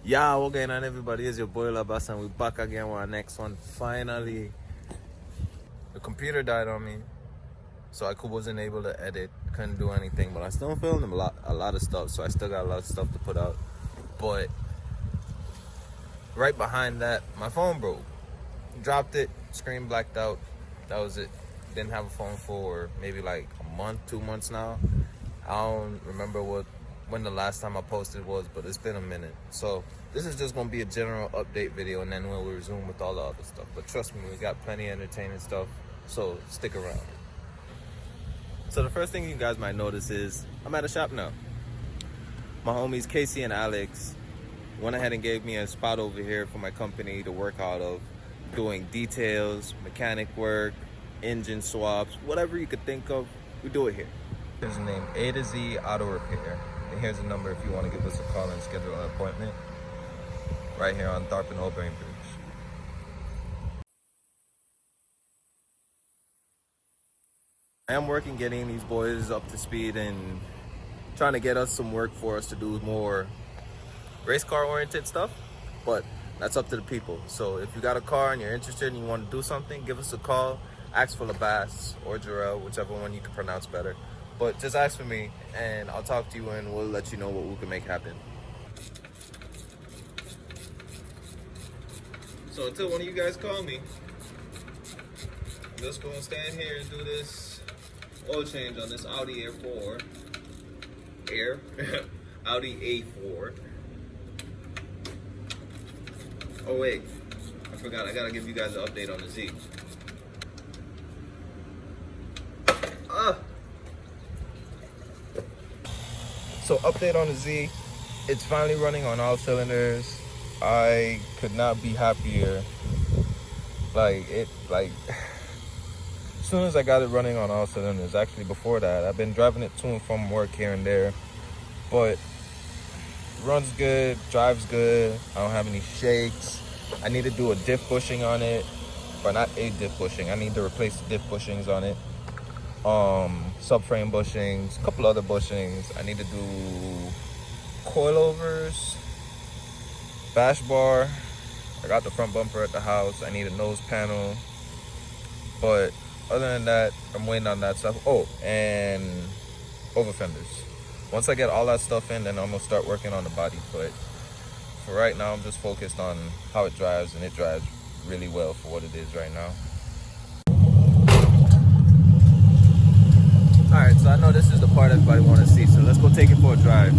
Yeah, what's going on, everybody? It's your boy Labast, and we're back again with our next one. Finally, the computer died on me, so I wasn't able to edit, couldn't do anything. But I still filmed a lot of stuff, so I still got a lot of stuff to put out. But right behind that, my phone broke. Dropped it, screen blacked out. That was it. Didn't have a phone for maybe like a month, 2 months now. I don't remember when the last time I posted was, but it's been a minute. So this is just gonna be a general update video, and then we'll resume with all the other stuff. But trust me, we got plenty of entertaining stuff, so stick around. So the first thing you guys might notice is I'm at a shop now. My homies Casey and Alex went ahead and gave me a spot over here for my company to work out of, doing details, mechanic work, engine swaps, whatever you could think of, we do it here. Here's the name, A to Z Auto Repair. And here's the number if you want to give us a call and schedule an appointment. Right here on Tharp and Old Brain Bridge. I am working getting these boys up to speed and trying to get us some work for us to do more race car oriented stuff, but that's up to the people. So if you got a car and you're interested and you want to do something, give us a call, ask for Labast or Jarrell, whichever one you can pronounce better. But just ask for me and I'll talk to you and we'll let you know what we can make happen. So until one of you guys call me, I'm just gonna stand here and do this oil change on this Audi Audi A4. Oh wait, I forgot, I gotta give you guys an update on the Z. So update on the Z, it's finally running on all cylinders. I could not be happier. As soon as I got it running on all cylinders, actually before that, I've been driving it to and from work here and there, but runs good, drives good, I don't have any shakes. I need to do a diff bushing on it, but not a diff bushing, I need to replace the diff bushings on it. Subframe bushings, a couple other bushings. I need to do coilovers, bash bar. I got the front bumper at the house. I need a nose panel. But other than that, I'm waiting on that stuff. Oh, and over fenders. Once I get all that stuff in, then I'm gonna start working on the body. But for right now, I'm just focused on how it drives, and it drives really well for what it is right now. Alright, so I know this is the part everybody wants to see, so let's go take it for a drive.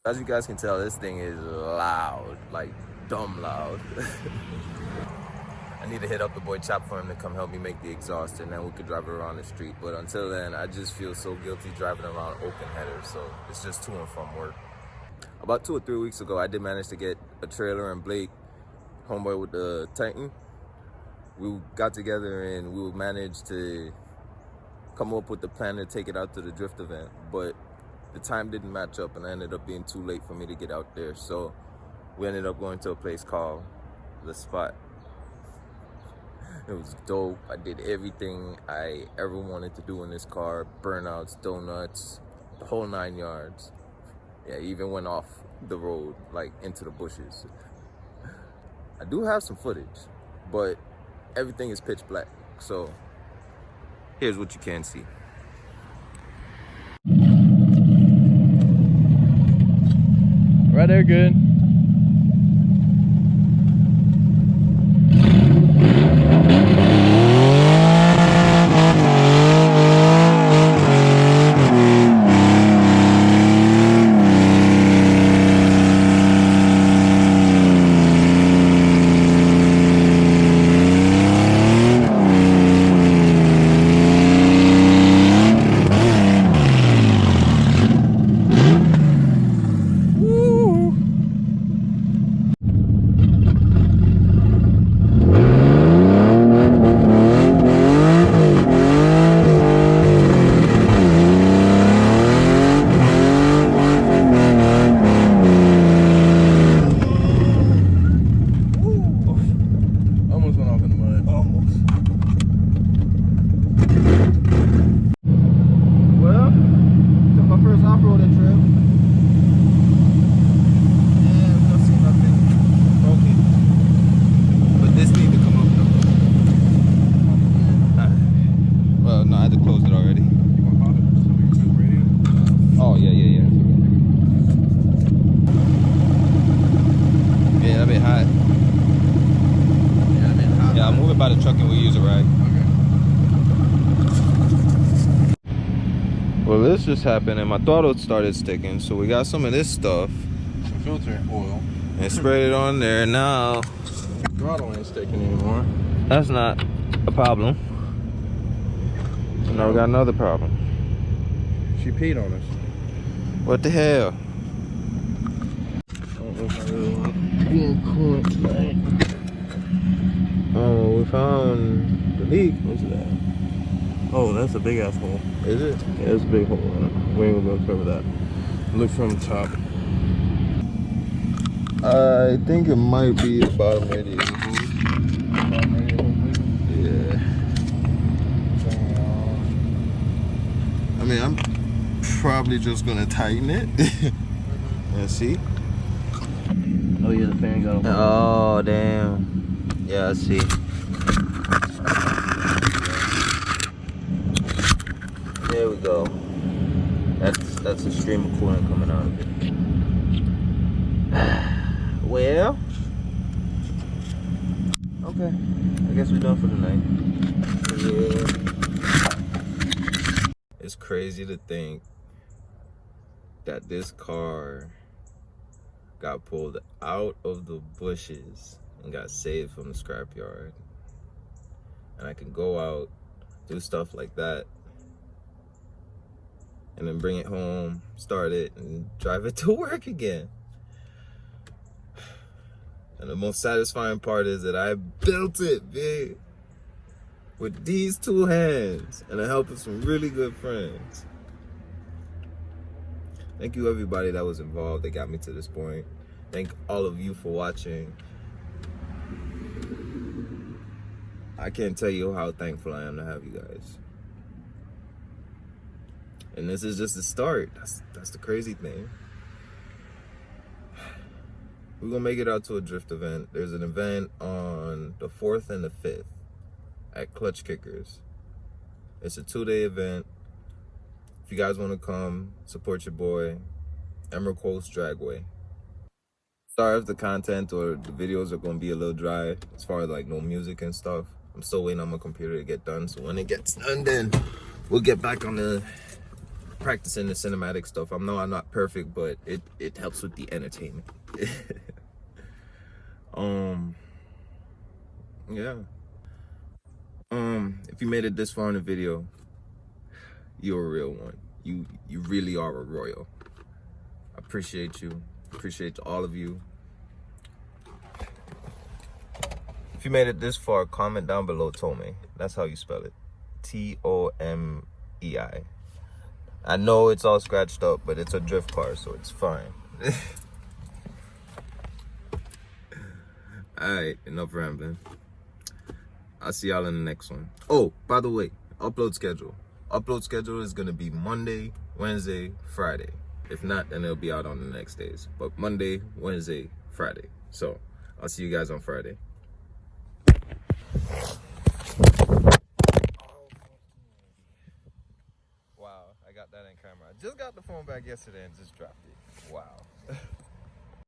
As you guys can tell, this thing is loud, like dumb loud. I need to hit up the boy Chop for him to come help me make the exhaust, and then we could drive it around the street. But until then, I just feel so guilty driving around open headers, so it's just to and from work. About 2 or 3 weeks ago, I did manage to get a trailer and Blake, homeboy with the Titan. We got together and we managed to come up with the plan to take it out to the drift event, but the time didn't match up and I ended up being too late for me to get out there. So we ended up going to a place called The Spot. It was dope. I did everything I ever wanted to do in this car. Burnouts, donuts, the whole 9 yards. Yeah, he even went off the road, like into the bushes. I do have some footage, but everything is pitch black. So here's what you can see. Right there, good. By the truck and we'll use a rag. Okay. Well, this just happened and my throttle started sticking, so we got some of this stuff. Some filter oil. And sprayed it on there. Now throttle ain't sticking anymore. That's not a problem. So now we got another problem. She peed on us. What the hell? I don't know if I really want being caught tonight. Oh, we found the leak. What's that? Oh, that's a big ass hole. Is it? Yeah, it's a big hole in it. We ain't gonna cover that. Look from the top. I think it might be the bottom radiator. Yeah. I mean, I'm probably just gonna tighten it and see. Oh yeah, the fan got a hole. Oh damn. Yeah, I see. There we go. That's a stream of coolant coming out of it. Well, okay. I guess we're done for the night. Yeah. It's crazy to think that this car got pulled out of the bushes and got saved from the scrapyard, and I can go out, do stuff like that, and then bring it home, start it, and drive it to work again. And the most satisfying part is that I built it, big, with these two hands and the help of some really good friends. Thank you everybody that was involved that got me to this point. Thank all of you for watching. I can't tell you how thankful I am to have you guys. And this is just the start. That's the crazy thing. We're gonna make it out to a drift event. There's an event on the 4th and the 5th at Clutch Kickers. It's a 2-day event. If you guys wanna come, support your boy, Emerald Coast Dragway. Sorry if the content or the videos are gonna be a little dry as far as like no music and stuff. I'm still waiting on my computer to get done, so when it gets done, then we'll get back on the practicing the cinematic stuff. I know I'm not perfect, but it helps with the entertainment. Yeah. If you made it this far in the video, you're a real one. You really are a royal. I appreciate you. Appreciate all of you. If you made it this far, comment down below Tomei. That's how you spell it. Tomei. I know it's all scratched up, but it's a drift car, so it's fine. Alright, enough rambling. I'll see y'all in the next one. Oh, by the way, upload schedule. Upload schedule is gonna be Monday, Wednesday, Friday. If not, then it'll be out on the next days. But Monday, Wednesday, Friday. So I'll see you guys on Friday. Wow, I got that in camera. I just got the phone back yesterday and just dropped it. Wow.